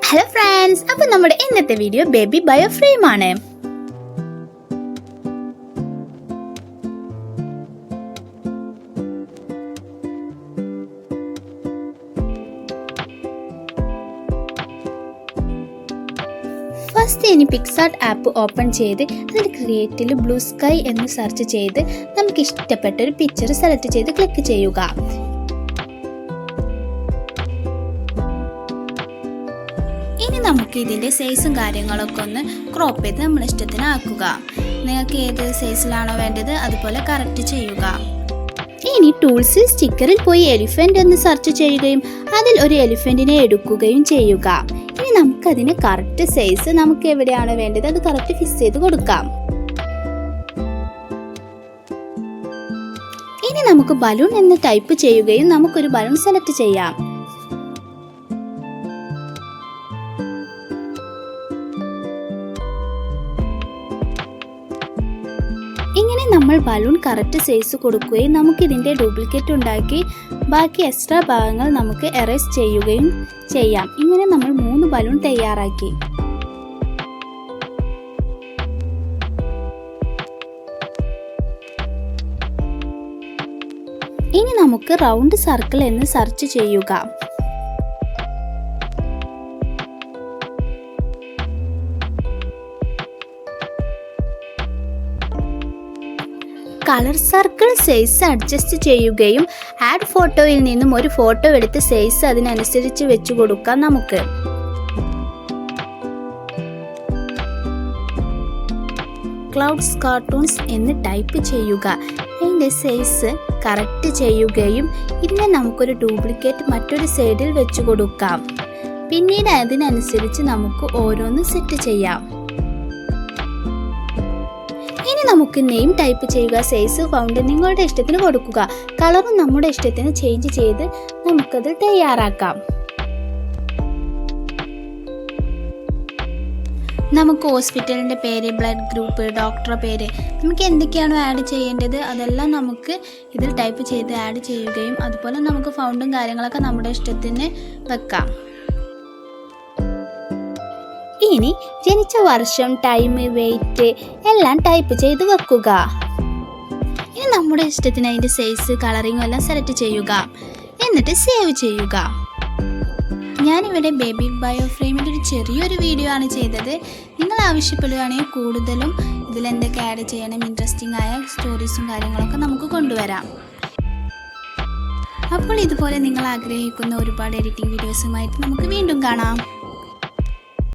Hello friends, അപ്പോൾ നമ്മുടെ ഇന്നത്തെ വീഡിയോ ബേബി ബയോ ഫ്രെയിം ആണ്. ഫസ്റ്റ് ഇനി പിക്സാർട്ട് ആപ്പ് ഓപ്പൺ ചെയ്ത് അതിൽ ക്രിയേറ്റിൽ ബ്ലൂ സ്കൈ എന്ന് സെർച്ച് ചെയ്ത് നമുക്ക് ഇഷ്ടപ്പെട്ട ഒരു പിക്ചർ സെലക്ട് ചെയ്ത് ക്ലിക്ക് ചെയ്യുക. ഇനി നമുക്ക് ഇതിൻ്റെ സൈസും കാര്യങ്ങളൊക്കെ ഒന്ന് ക്രോപ്പ് ചെയ്ത് നമ്മുടെ ഇഷ്ടത്തിന് ആക്കുക. നിങ്ങൾക്ക് ഏത് സൈസിലാണോ വേണ്ടത് അതുപോലെ കറക്റ്റ് ചെയ്യുക. ഇനി ടൂൾസിൽ സ്റ്റിക്കറിൽ പോയി എലിഫന്റ് എന്ന് സെർച്ച് ചെയ്യുകയും അതിൽ ഒരു എലിഫന്റിനെ എടുക്കുകയും ചെയ്യുക. ഇനി നമുക്കതിന് കറക്റ്റ് സൈസ് നമുക്ക് എവിടെയാണോ വേണ്ടത് അത് കറക്റ്റ് ഫിക്സ് ചെയ്ത് കൊടുക്കാം. ഇനി നമുക്ക് ബലൂൺ എന്ന് ടൈപ്പ് ചെയ്യുകയും നമുക്കൊരു ബലൂൺ സെലക്ട് ചെയ്യാം. ഇങ്ങനെ നമ്മൾ ബലൂൺ കറക്റ്റ് സൈസ് കൊടുക്കുകയും നമുക്കിതിൻ്റെ ഡ്യൂപ്ലിക്കേറ്റ് ഉണ്ടാക്കി ബാക്കി എക്സ്ട്രാ ഭാഗങ്ങൾ നമുക്ക് എറേസ് ചെയ്യുകയും ചെയ്യാം. ഇങ്ങനെ നമ്മൾ 3 ബലൂൺ തയ്യാറാക്കി. ഇനി നമുക്ക് റൗണ്ട് സർക്കിൾ എന്ന് സെർച്ച് ചെയ്യുക. കളർ സർക്കിൾ സൈസ് അഡ്ജസ്റ്റ് ചെയ്യുകയും ആഡ് ഫോട്ടോയിൽ നിന്നും ഒരു ഫോട്ടോ എടുത്ത് സൈസ് അതിനനുസരിച്ച് വെച്ച് കൊടുക്കാം. നമുക്ക് ക്ലൗഡ്സ് കാർട്ടൂൺസ് എന്ന് ടൈപ്പ് ചെയ്യുക. അതിൻ്റെ സൈസ് കറക്റ്റ് ചെയ്യുകയും ഇതിനെ നമുക്കൊരു ഡ്യൂപ്ലിക്കേറ്റ് മറ്റൊരു സൈഡിൽ വെച്ച് കൊടുക്കാം. പിന്നീട് അതിനനുസരിച്ച് നമുക്ക് ഓരോന്ന് സെറ്റ് ചെയ്യാം. ഇനി നമുക്ക് നെയിം ടൈപ്പ് ചെയ്യുക. സൈസ് ഫൗണ്ട് നിങ്ങളുടെ ഇഷ്ടത്തിന് കൊടുക്കുക. കളറും നമ്മുടെ ഇഷ്ടത്തിന് ചേഞ്ച് ചെയ്ത് നമുക്കത് തയ്യാറാക്കാം. നമുക്ക് ഹോസ്പിറ്റലിൻ്റെ പേര്, ബ്ലഡ് ഗ്രൂപ്പ്, ഡോക്ടറുടെ പേര്, നമുക്ക് എന്തൊക്കെയാണോ ആഡ് ചെയ്യേണ്ടത് അതെല്ലാം നമുക്ക് ഇതിൽ ടൈപ്പ് ചെയ്ത് ആഡ് ചെയ്യുകയും അതുപോലെ നമുക്ക് ഫൗണ്ടും കാര്യങ്ങളൊക്കെ നമ്മുടെ ഇഷ്ടത്തിന് വെക്കാം. ഇനി ജനിച്ച വർഷം, ടൈം, വെയിറ്റ് എല്ലാം ടൈപ്പ് ചെയ്ത് വെക്കുക. ഇനി നമ്മുടെ ഇഷ്ടത്തിന് അതിൻ്റെ സൈസ്, കളറിങ്ങും എല്ലാം സെലക്ട് ചെയ്യുക. എന്നിട്ട് സേവ് ചെയ്യുക. ഞാനിവിടെ ബേബി ബയോ ഫ്രെയിമിൻ്റെ ഒരു ചെറിയൊരു വീഡിയോ ആണ് ചെയ്തത്. നിങ്ങൾ ആവശ്യപ്പെടുകയാണെങ്കിൽ കൂടുതലും ഇതിലെന്തൊക്കെ ആഡ് ചെയ്യണം, ഇൻട്രസ്റ്റിംഗ് ആയ സ്റ്റോറീസും കാര്യങ്ങളൊക്കെ നമുക്ക് കൊണ്ടുവരാം. അപ്പോൾ ഇതുപോലെ നിങ്ങൾ ആഗ്രഹിക്കുന്ന ഒരുപാട് എഡിറ്റിംഗ് വീഡിയോസുമായിട്ട് നമുക്ക് വീണ്ടും കാണാം.